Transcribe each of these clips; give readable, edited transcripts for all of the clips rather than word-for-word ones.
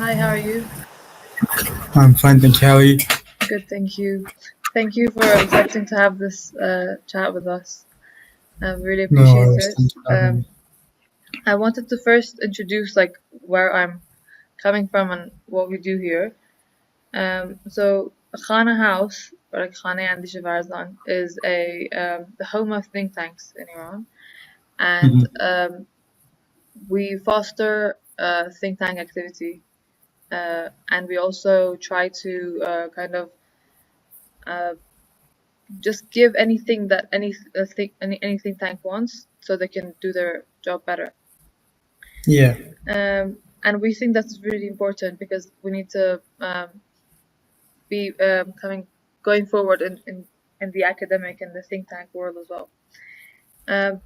Hi, how are you? I'm fine, thank you. How are you? Good, thank you. Thank you for accepting to have this chat with us. I really No appreciate worries, it. thanks for having me. I wanted to first introduce like where I'm coming from and what we do here. So Khana House, or like Khane Andi Shivarzan, is the home of think tanks in Iran, and Mhm. we foster think tank activity, and we also try to kind of uh, just give anything that any think tank wants, so they can do their job better. Yeah, And we think that's really important because we need to be going forward in the academic and the think tank world as well.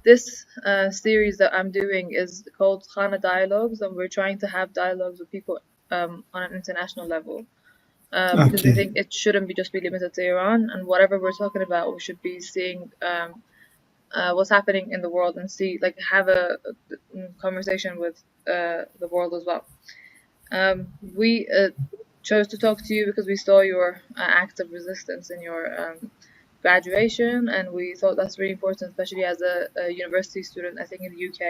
This series that I'm doing is called Khana Dialogues, and we're trying to have dialogues with people on an international level. Because we okay. think it shouldn't just be limited to Iran, and whatever we're talking about, we should be seeing what's happening in the world and have a conversation with the world as well. We chose to talk to you because we saw your act of resistance in your graduation, and we thought that's really important, especially as a university student. I think in the UK,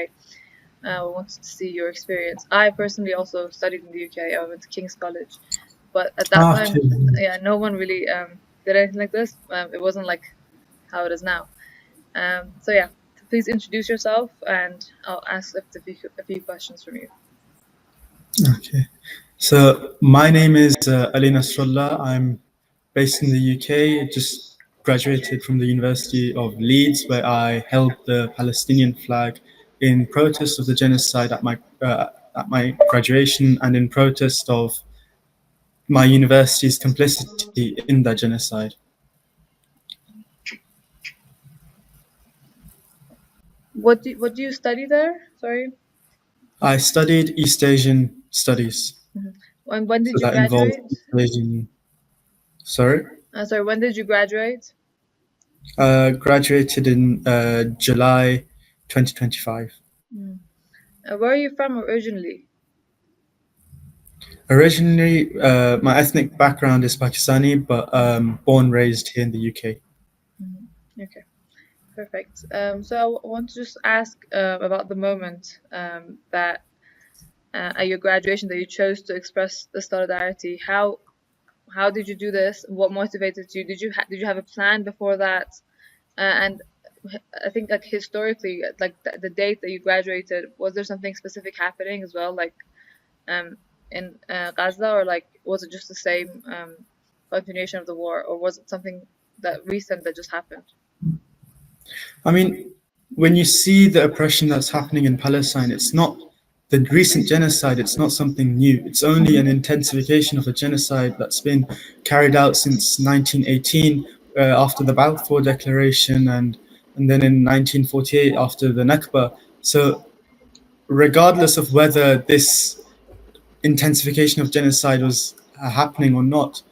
we wanted to see your experience. I personally also studied in the UK. I went to King's College, but at that time, Okay. yeah, no one really did anything like this. It wasn't like how it is now. So yeah, please introduce yourself, and I'll ask a few questions from you. Okay. So my name is Ali Nasrullah. I'm based in the UK. Just graduated from the University of Leeds, where I held the Palestinian flag in protest of the genocide at my graduation and in protest of my university's complicity in that genocide. What do you study there? Sorry. I studied East Asian studies, When so did you that involves graduate? East Asian. Sorry. Sorry, when did you graduate? Graduated in July 2025. Mm. Where are you from originally? Originally, my ethnic background is Pakistani, but born raised here in the UK. Okay, perfect. So I want to just ask about the moment that at your graduation that you chose to express the solidarity. How did you do this? What motivated you? Did you have a plan before that? And I think like historically, like the date that you graduated, was there something specific happening as well, like um, in Gaza, or like was it just the same continuation of the war, or was it something that recent that just happened? I mean, when you see the oppression that's happening in Palestine, it's not the recent genocide, it's not something new. It's only an intensification of a genocide that's been carried out since 1918 after the Balfour Declaration and then in 1948 after the Nakba. So, regardless of whether this intensification of genocide was happening or not,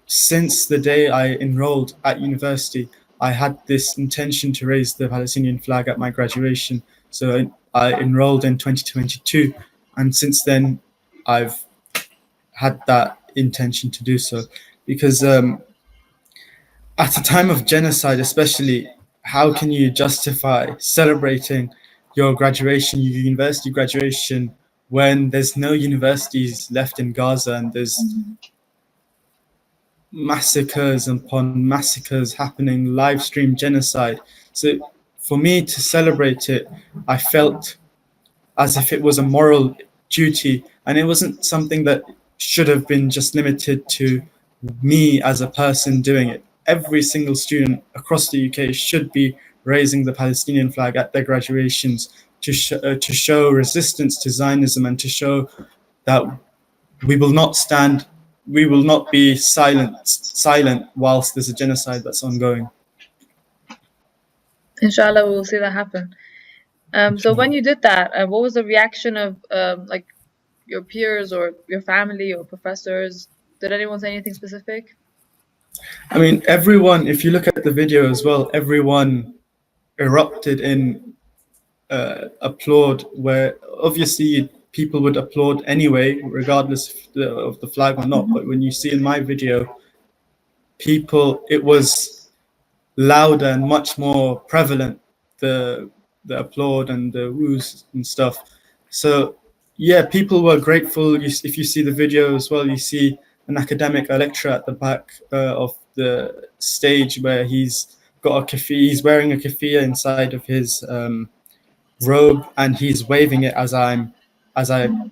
since the day I enrolled at university, I had this intention to raise the Palestinian flag at my graduation. So I enrolled in 2022, and since then, I've had that intention to do so. Because at a time of genocide, especially, how can you justify celebrating your graduation, your university graduation, when there's no universities left in Gaza and there's massacres upon massacres happening, live stream genocide? So for me to celebrate it, I felt as if it was a moral duty, and it wasn't something that should have been just limited to me as a person doing it. Every single student across the UK should be raising the Palestinian flag at their graduations to show resistance to Zionism and to show that we will not stand, we will not be silent whilst there's a genocide that's ongoing. Inshallah, we will see that happen. So when you did that, what was the reaction of like your peers or your family or professors? Did anyone say anything specific? I mean, everyone, if you look at the video as well, everyone erupted in applaud, where obviously people would applaud anyway, regardless of the flag or not. But when you see in my video, it was louder and much more prevalent, the applaud and the woos and stuff. So yeah, people were grateful. If you see the video as well, you see an academic, a lecturer at the back of the stage where he's got a keffiyeh, he's wearing a keffiyeh inside of his robe, and he's waving it as I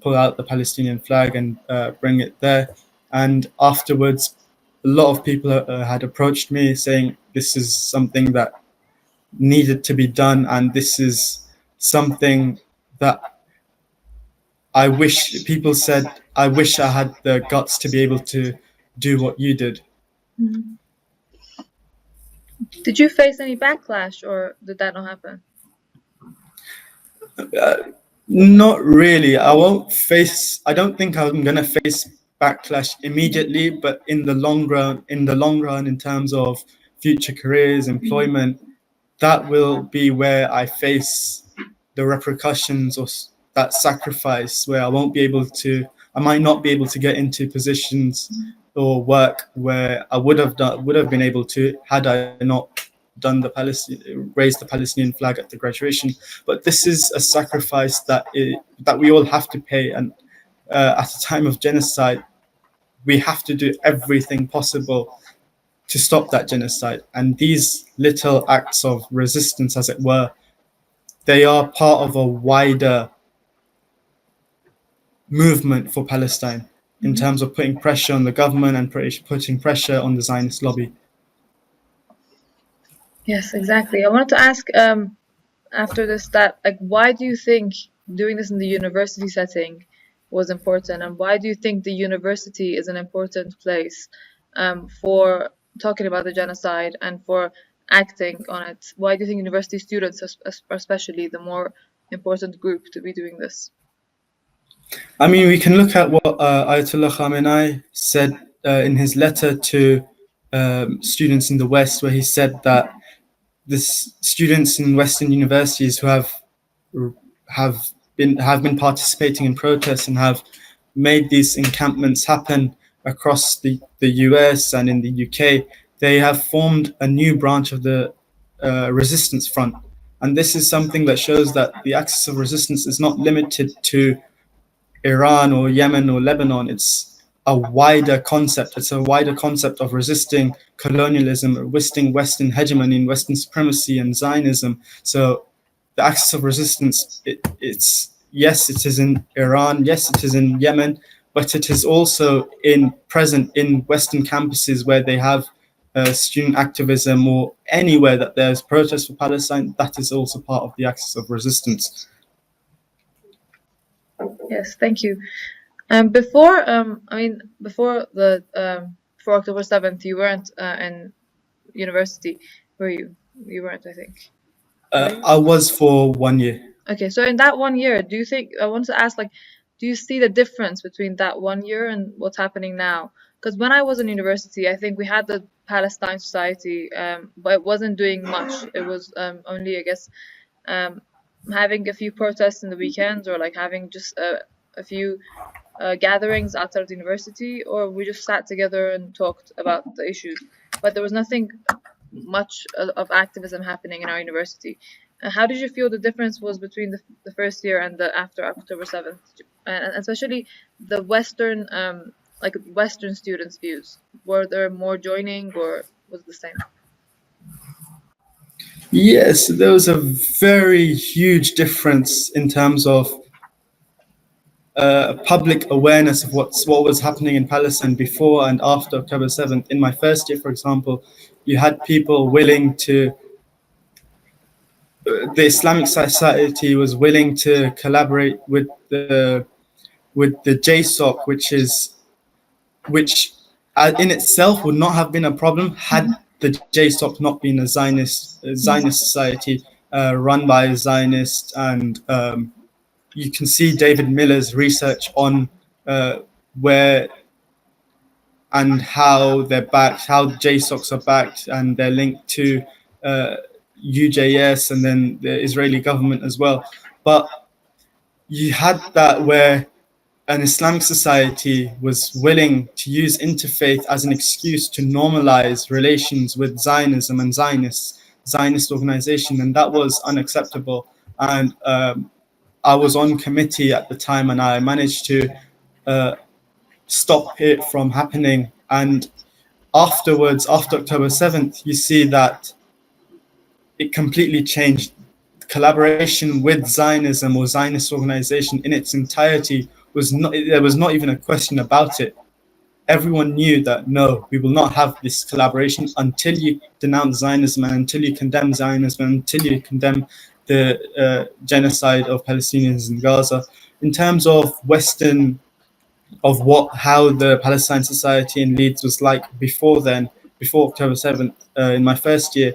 pull out the Palestinian flag and bring it there. And afterwards, a lot of people had approached me saying this is something that needed to be done, and this is something that I wish people said. I wish I had the guts to be able to do what you did. Did you face any backlash, or did that not happen? Not really. I don't think I'm gonna face backlash immediately, but in the long run, in terms of future careers, employment, that will be where I face the repercussions, or that sacrifice, where I might not be able to get into positions or work where I would have been able to, had I not raised the Palestinian flag at the graduation. But this is a sacrifice that we all have to pay, and at a time of genocide, we have to do everything possible to stop that genocide. And these little acts of resistance, as it were, they are part of a wider movement for Palestine in terms of putting pressure on the government and putting pressure on the Zionist lobby. Yes, exactly. I wanted to ask after this that, like, why do you think doing this in the university setting was important, and why do you think the university is an important place for talking about the genocide and for acting on it? Why do you think university students are especially the more important group to be doing this? I mean, we can look at what Ayatollah Khamenei said in his letter to students in the West, where he said that the students in Western universities who have been participating in protests and have made these encampments happen across the US and in the UK, they have formed a new branch of the resistance front. And this is something that shows that the axis of resistance is not limited to Iran or Yemen or Lebanon. It's a wider concept. It's a wider concept of resisting colonialism, resisting Western hegemony and Western supremacy and Zionism. So the axis of resistance, it's yes, it is in Iran, yes, it is in Yemen, but it is also present in Western campuses where they have student activism, or anywhere that there's protest for Palestine. That is also part of the axis of resistance. Yes, thank you. Before October 7th, you weren't in university, were you? You weren't, I think. I was for 1 year. Okay, so in that 1 year, I want to ask, like, do you see the difference between that 1 year and what's happening now? Because when I was in university, I think we had the Palestine Society, but it wasn't doing much. It was only, I guess, having a few protests in the weekends, or like having just a few gatherings outside of the university, or we just sat together and talked about the issues. But there was nothing much of activism happening in our university. How did you feel the difference was between the first year and the after October 7th, and especially the Western Western students' views? Were there more joining, or was it the same? Yes, there was a very huge difference in terms of public awareness of what was happening in Palestine before and after October 7th. In my first year, for example, you had people willing to, the Islamic Society was willing to collaborate with the JSOC, which in itself would not have been a problem had the JSOC not been a Zionist society run by a Zionist. And you can see David Miller's research on where and how they're backed, how JSOCs are backed, and they're linked to UJS and then the Israeli government as well. But you had that where an Islamic society was willing to use interfaith as an excuse to normalize relations with Zionism and Zionist organization, and that was unacceptable. And I was on committee at the time, and I managed to stop it from happening. And afterwards, after October 7th, you see that it completely changed. Collaboration with Zionism or Zionist organization in its entirety was not, there was not even a question about it. Everyone knew that no, we will not have this collaboration until you denounce Zionism and until you condemn Zionism and until you condemn the genocide of Palestinians in Gaza. In terms of how the Palestine Society in Leeds was like before then, before October 7th, in my first year,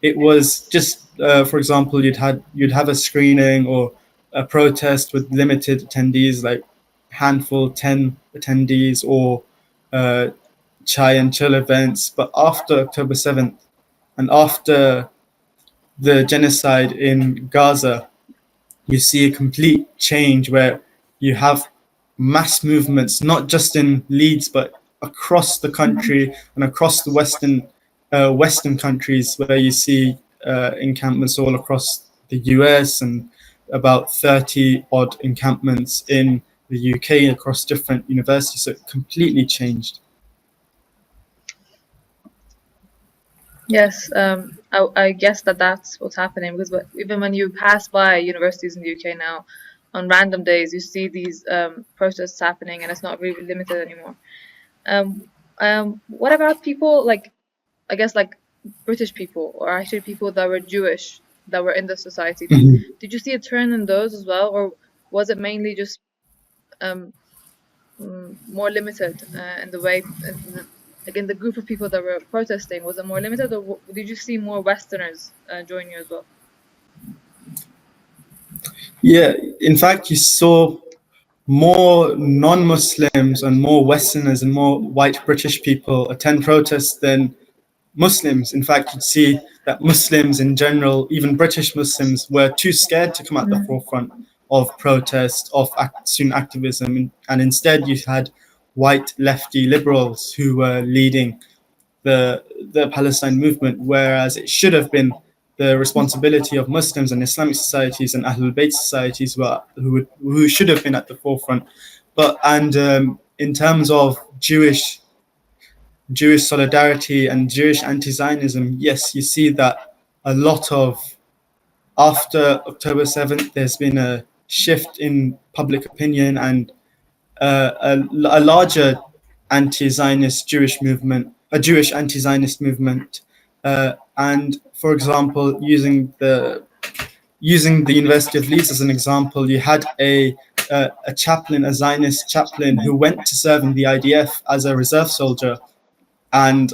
it was just, for example, you'd have a screening or a protest with limited attendees, like handful, 10 attendees, or chai and chill events. But after October 7th and after the genocide in Gaza, you see a complete change where you have mass movements, not just in Leeds, but across the country and across the Western countries, where you see encampments all across the US and about 30 odd encampments in the UK across different universities. So it completely changed. Yes, I guess that's what's happening, because even when you pass by universities in the UK now, on random days, you see these protests happening, and it's not really limited anymore. What about people like, I guess, like British people, or actually people that were Jewish that were in the society? Did you see a turn in those as well, or was it mainly just more limited in the way, again, the group of people that were protesting? Was it more limited, or did you see more Westerners join you as well? Yeah, in fact, you saw more non-Muslims and more Westerners and more white British people attend protests than Muslims. In fact, you'd see that Muslims in general, even British Muslims, were too scared to come at the forefront of protest, of student activism, and instead you had white lefty liberals who were leading the Palestine movement, whereas it should have been the responsibility of Muslims and Islamic societies and Ahlul Bayt societies who should have been at the forefront. In terms of Jewish solidarity and Jewish anti-Zionism, yes, you see that a lot of, after October 7th, there's been a shift in public opinion and a larger anti-Zionist Jewish movement, a Jewish anti-Zionist movement. And for example, using the University of Leeds as an example, you had a chaplain, a Zionist chaplain, who went to serve in the IDF as a reserve soldier. And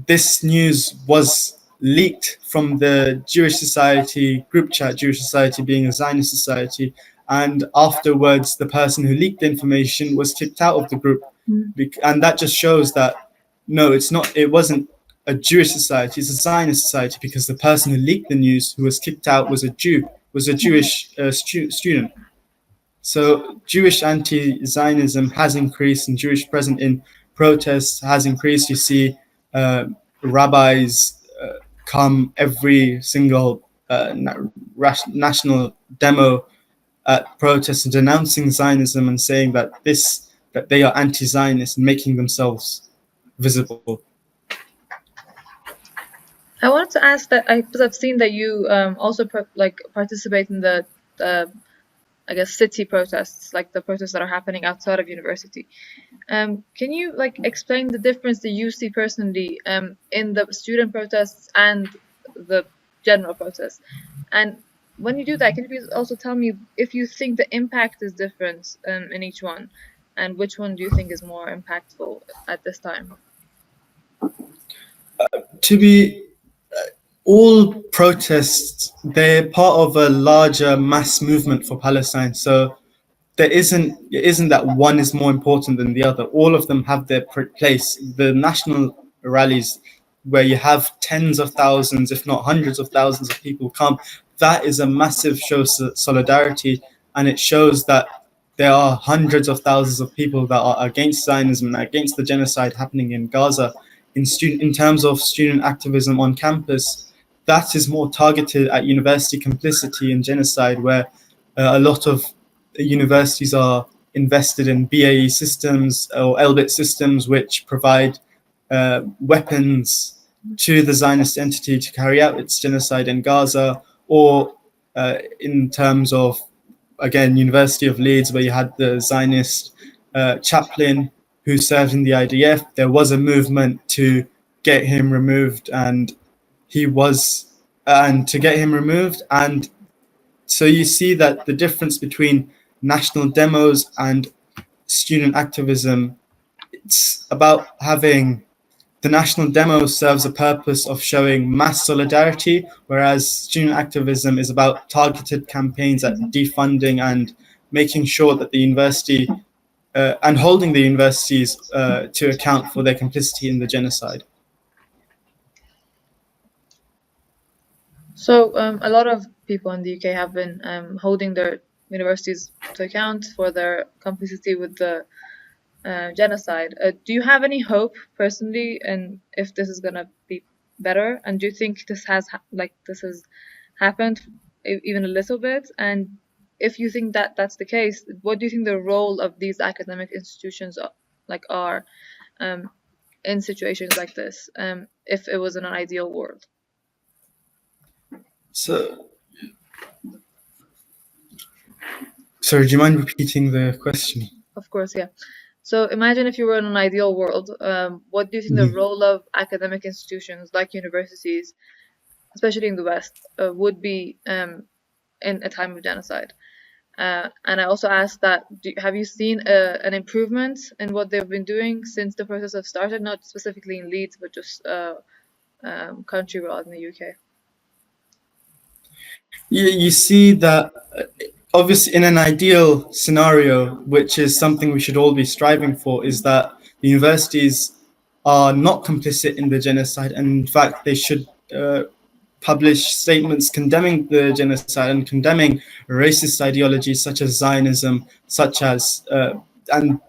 this news was leaked from the Jewish Society group chat, Jewish Society being a Zionist society. And afterwards, the person who leaked the information was kicked out of the group. And that just shows that, no, it wasn't a Jewish society, it's a Zionist society, because the person who leaked the news, who was kicked out, was a Jewish student. So Jewish anti-Zionism has increased, and Jewish presence in protests has increased. You see rabbis come every single national demo at protests and denouncing Zionism and saying that they are anti-Zionist and making themselves visible. I wanted to ask that, because I've seen that you also participate in the I guess city protests, like the protests that are happening outside of university. Can you explain the difference that you see personally in the student protests and the general protests? And when you do that, can you please also tell me if you think the impact is different in each one, and which one do you think is more impactful at this time? All protests, they're part of a larger mass movement for Palestine. So it isn't that one is more important than the other. All of them have their place. The national rallies, where you have tens of thousands, if not hundreds of thousands of people come, that is a massive show of solidarity. and it shows that there are hundreds of thousands of people that are against Zionism and against the genocide happening in Gaza. In terms of student activism on campus, that is more targeted at university complicity in genocide, where a lot of universities are invested in BAE systems or Elbit systems, which provide weapons to the Zionist entity to carry out its genocide in Gaza, or in terms of, again, University of Leeds, where you had the Zionist chaplain who served in the IDF. There was a movement to get him removed, and and so you see that the difference between national demos and student activism, it's about having the national demo serves a purpose of showing mass solidarity, whereas student activism is about targeted campaigns at defunding and making sure that the university and holding the universities to account for their complicity in the genocide. So a lot of people in the UK have been holding their universities to account for their complicity with the genocide. Do you have any hope personally, and if this is gonna be better? And do you think this has happened even a little bit? And if you think that that's the case, what do you think the role of these academic institutions are in situations like this? If it was in an ideal world. So, sorry, do you mind repeating the question? Of course, yeah. So imagine if you were in an ideal world, what do you think the role of academic institutions like universities, especially in the West, would be in a time of genocide? And I also asked that, have you seen an improvement in what they've been doing since the process have started, not specifically in Leeds, but just countrywide in the UK? You see that obviously in an ideal scenario, which is something we should all be striving for, is that the universities are not complicit in the genocide, and in fact they should publish statements condemning the genocide and condemning racist ideologies such as Zionism, such as and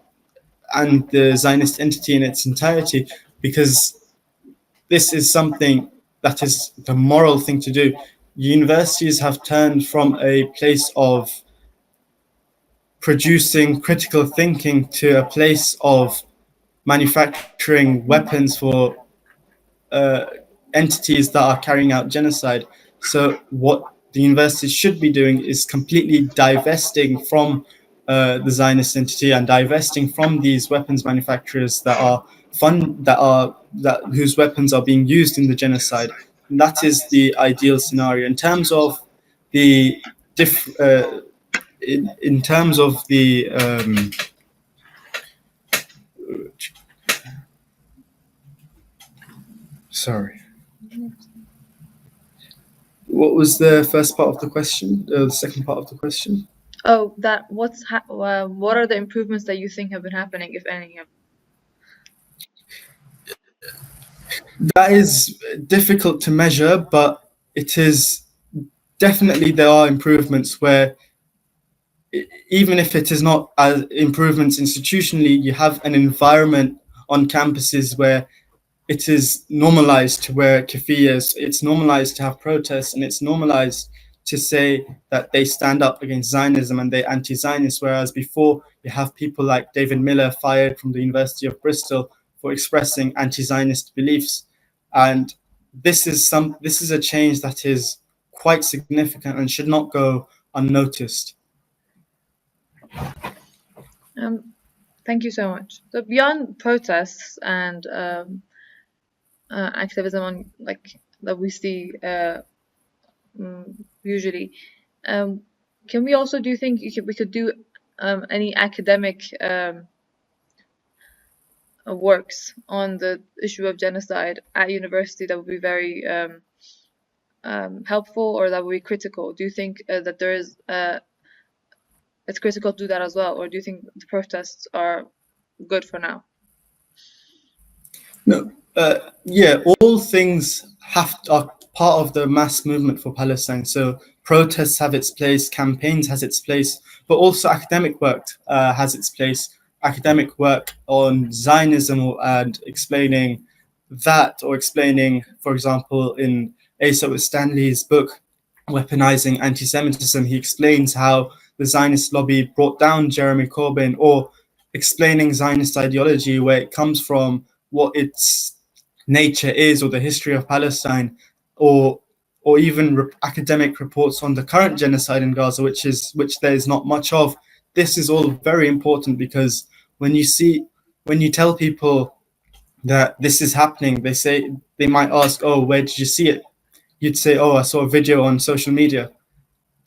the Zionist entity in its entirety, because this is something that is the moral thing to do. Universities have turned from a place of producing critical thinking to a place of manufacturing weapons for entities that are carrying out genocide. So what the universities should be doing is completely divesting from the Zionist entity and divesting from these weapons manufacturers whose weapons are being used in the genocide. And that is the ideal scenario. In terms of the sorry. What was the first part of the question? The second part of the question? Oh, what are the improvements that you think have been happening, if any? That is difficult to measure, but it is definitely, there are improvements where, even if it is not as improvements institutionally, you have an environment on campuses where it is normalized to wear keffiyehs, it's normalized to have protests, and it's normalized to say that they stand up against Zionism and they're anti-Zionist, whereas before you have people like David Miller fired from the University of Bristol for expressing anti-Zionist beliefs. And this is a change that is quite significant and should not go unnoticed. Thank you so much. So beyond protests and activism that we see usually, can we also, do you think we could do any academic works on the issue of genocide at university that would be very helpful, or that would be critical? Do you think that there is it's critical to do that as well, or do you think the protests are good for now? No, all things are part of the mass movement for Palestine. So protests have its place, campaigns has its place, but also academic work has its place. Academic work on Zionism and explaining that, or explaining, for example, in Asa Stanley's book, Weaponizing Anti-Semitism, he explains how the Zionist lobby brought down Jeremy Corbyn, or explaining Zionist ideology, where it comes from, what its nature is, or the history of Palestine, or even academic reports on the current genocide in Gaza, which there is not much of. This is all very important, because when you tell people that this is happening, they might ask, "Oh, where did you see it?" You'd say, "Oh, I saw a video on social media."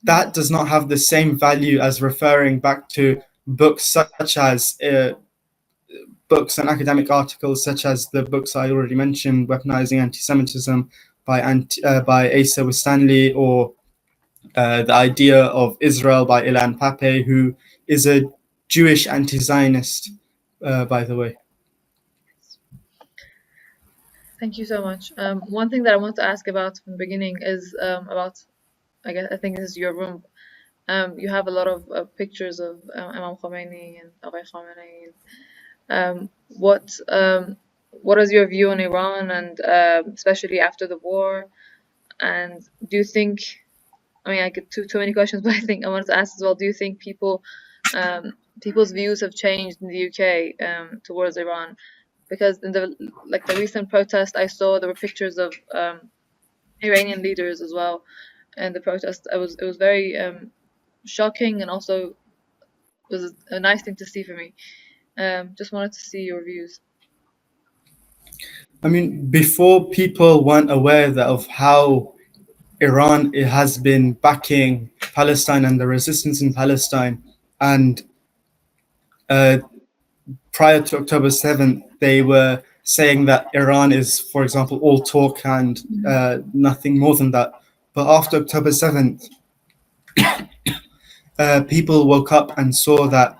That does not have the same value as referring back to books such as books and academic articles such as the books I already mentioned, Weaponizing Anti-Semitism by Asa Stanley, or The Idea of Israel by Ilan Pappé, who is a Jewish anti-Zionist, by the way. Thank you so much. One thing that I want to ask about from the beginning is about, I think this is your room. You have a lot of pictures of Imam Khomeini and Abu Khamenei. What is your view on Iran, and especially after the war? And do you think, I mean, I get too many questions, but I think I wanted to ask as well, do you think people's views have changed in the UK towards Iran? Because in the recent protest I saw, there were pictures of Iranian leaders as well, and the protest, it was very shocking, and also was a nice thing to see for me. Just wanted to see your views. I mean, before, people weren't aware of how Iran has been backing Palestine and the resistance in Palestine, and prior to October 7th, they were saying that Iran is, for example, all talk and nothing more than that. But after October 7th, people woke up and saw that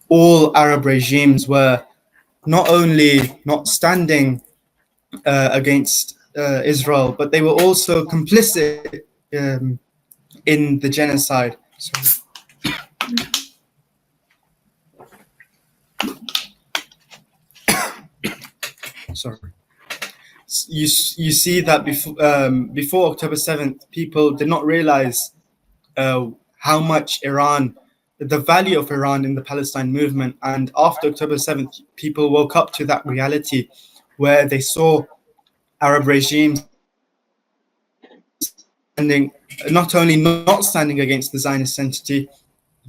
all Arab regimes were not only not standing against Israel, but they were also complicit in the genocide. Sorry. You see that before October 7th, people did not realize how much the value of Iran in the Palestine movement. And after October 7th, people woke up to that reality, where they saw Arab regimes not only not standing against the Zionist entity,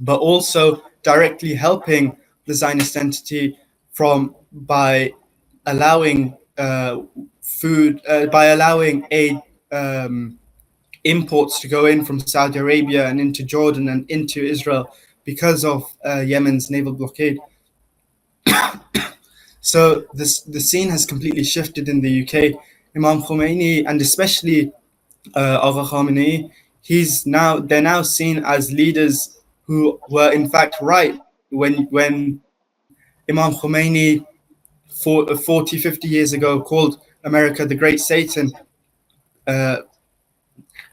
but also directly helping the Zionist entity by allowing aid imports to go in from Saudi Arabia and into Jordan and into Israel because of Yemen's naval blockade. So the scene has completely shifted in the UK. Imam Khomeini, and especially Agha Khamenei, they're now seen as leaders who were in fact right when Imam Khomeini 40, 50 years ago called America the Great Satan.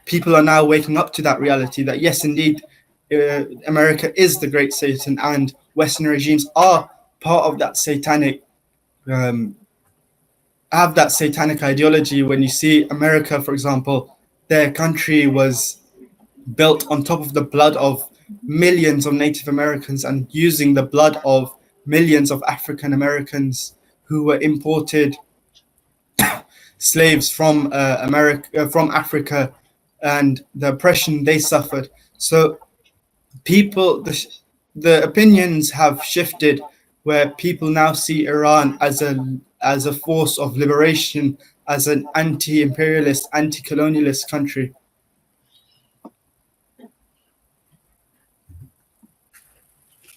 People are now waking up to that reality that yes, indeed, America is the Great Satan, and Western regimes are part of that satanic have that satanic ideology. When you see America, for example, their country was built on top of the blood of millions of Native Americans and using the blood of millions of African Americans who were imported slaves from from Africa, and the oppression they suffered. So the opinions have shifted, where people now see Iran as a force of liberation, as an anti-imperialist, anti-colonialist country.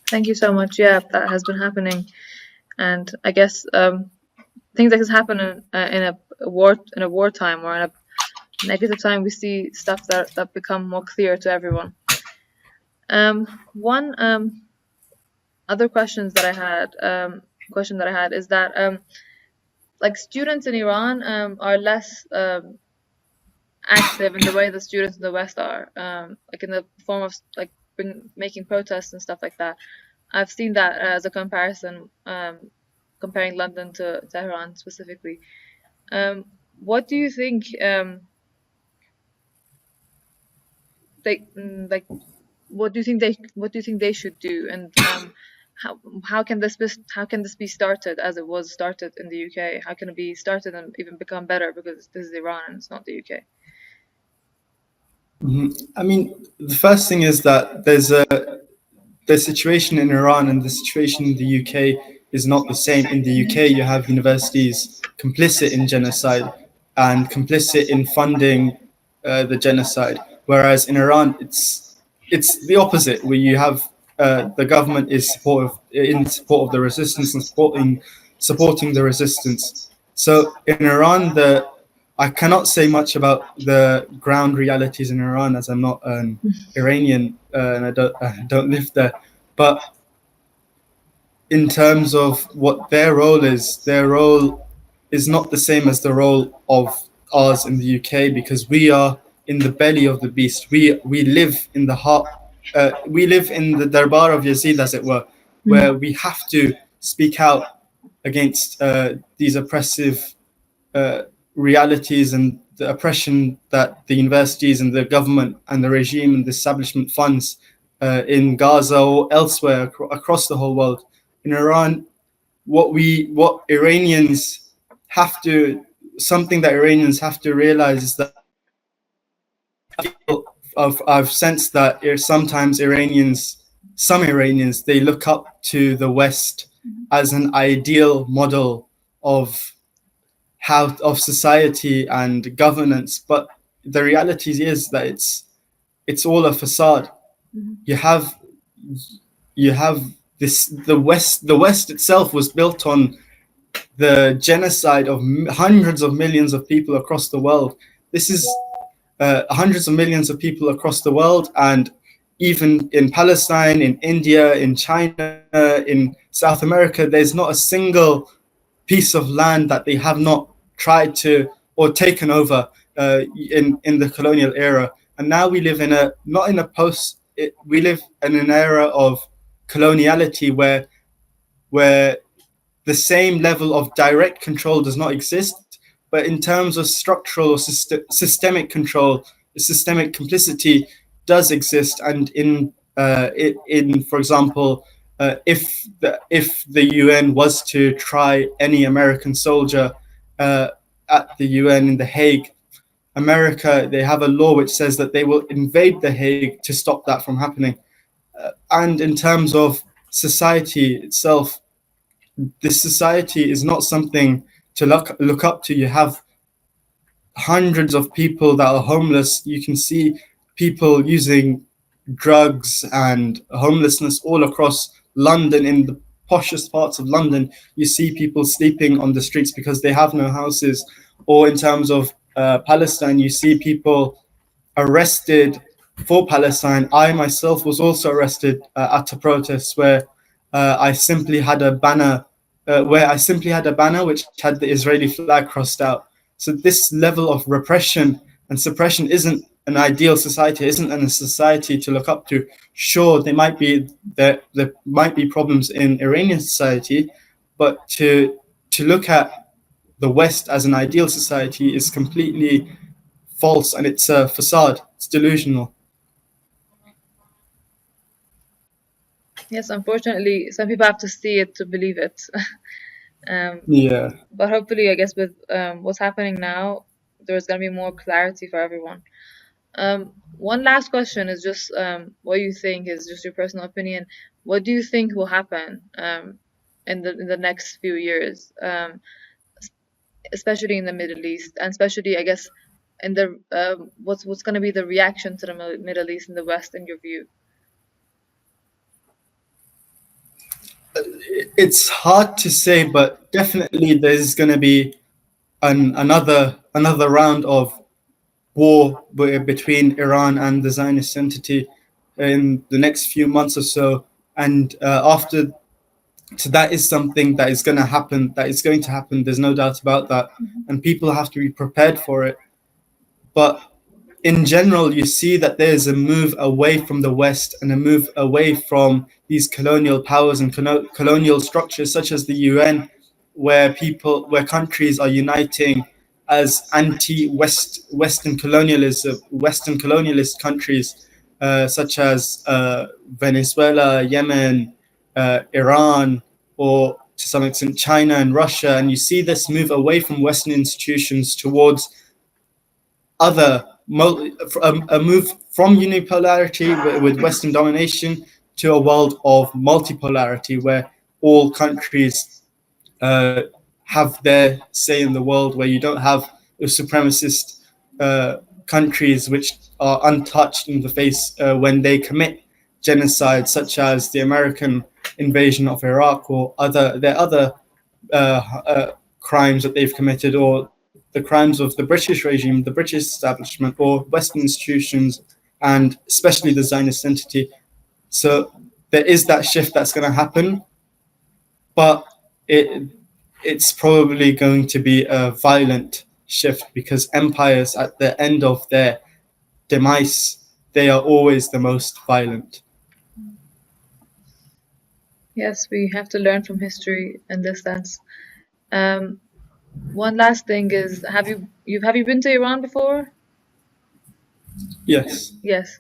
Thank you so much. Yeah, that has been happening, and I guess things like this happen in a wartime, or in a negative time. We see stuff that become more clear to everyone. One other question that I had is that like students in Iran are less active in the way the students in the West are, like in the form of like making protests and stuff like that. I've seen that as a comparison, comparing London to Tehran specifically. What do you think like what do you think they should do, and how can this be started as it was started in the UK? How can it be started and even become better, because this is Iran and it's not the UK? I mean, the first thing is that the situation in Iran and the situation in the UK is not the same. In the UK, you have universities complicit in genocide and complicit in funding the genocide, whereas in Iran, it's the opposite, where you have the government is in support of the resistance and supporting the resistance. So in Iran, I cannot say much about the ground realities in Iran, as I'm not an Iranian and I don't live there. But in terms of what their role is not the same as the role of ours in the UK, because we are in the belly of the beast. We live in the heart. We live in the Darbar of Yazid, as it were, where we have to speak out against these oppressive realities and the oppression that the universities and the government and the regime and the establishment funds in Gaza or elsewhere across the whole world. In Iran, something that Iranians have to realize is that I've sensed that sometimes some Iranians, they look up to the West as an ideal model of society and governance, but the reality is that it's all a facade. You have the West itself was built on the genocide of hundreds of millions of people across the world. This is hundreds of millions of people across the world, and even in Palestine, in India, in China, in South America, there's not a single piece of land that they have not tried to or taken over in the colonial era. And now we live in we live in an era of coloniality where the same level of direct control does not exist, but in terms of structural or systemic control, systemic complicity does exist. And for example, if the UN was to try any American soldier at the UN in The Hague, America, they have a law which says that they will invade The Hague to stop that from happening. And in terms of society itself, this society is not something to look up to. You have hundreds of people that are homeless. You can see people using drugs and homelessness all across London. In the poshest parts of London, you see people sleeping on the streets because they have no houses. Or in terms of Palestine, you see people arrested for Palestine. I myself was also arrested at a protest where I simply had a banner which had the Israeli flag crossed out. So this level of repression and suppression isn't an ideal society, isn't a society to look up to. Sure, there might be problems in Iranian society, but to look at the West as an ideal society is completely false, and it's a facade. It's delusional. Yes, unfortunately, some people have to see it to believe it. Yeah. But hopefully, I guess with what's happening now, there's gonna be more clarity for everyone. One last question is just what you think is just your personal opinion. What do you think will happen in the next few years, especially in the Middle East, and especially, I guess, in the what's going to be the reaction to the Middle East in the West, in your view? It's hard to say, but definitely there's going to be another round of war between Iran and the Zionist entity in the next few months or so. And so that is something that is going to happen. There's no doubt about that. And people have to be prepared for it. But in general, you see that there's a move away from the West and a move away from these colonial powers and colonial structures such as the UN, where countries are uniting as Western colonialist countries, such as Venezuela, Yemen, Iran, or to some extent China and Russia. And you see this move away from Western institutions towards a move from unipolarity with Western domination to a world of multipolarity, where all countries have their say in the world, where you don't have supremacist countries which are untouched in the face when they commit genocide, such as the American invasion of Iraq or other crimes that they've committed, or the crimes of the British regime, the British establishment, or Western institutions, and especially the Zionist entity. So there is that shift that's going to happen, but it's probably going to be a violent shift, because empires at the end of their demise, they are always the most violent. Yes, we have to learn from history in this sense. One last thing is, have you been to Iran before? Yes. Yes.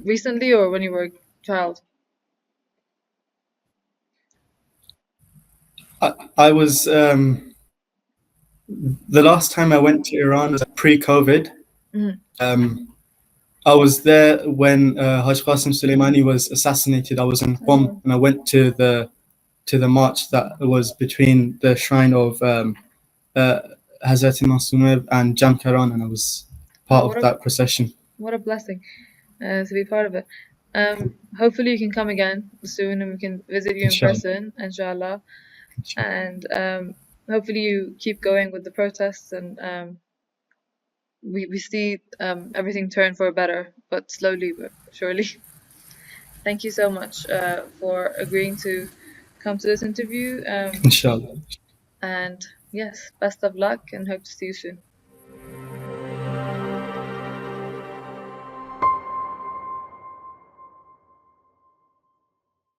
Recently or when you were a child? I was the last time I went to Iran was pre-COVID. I was there when Haj Qasim Soleimani was assassinated. I was in Qom, and I went to the march that was between the shrine of Hazrat Masumeh and Jamkaran, and I was part of that procession. What a blessing to be part of it. Hopefully you can come again soon and we can visit you in person, inshallah. And hopefully you keep going with the protests, and we see everything turn for better, but slowly but surely. Thank you so much for agreeing to come to this interview. Inshallah. And yes, best of luck and hope to see you soon.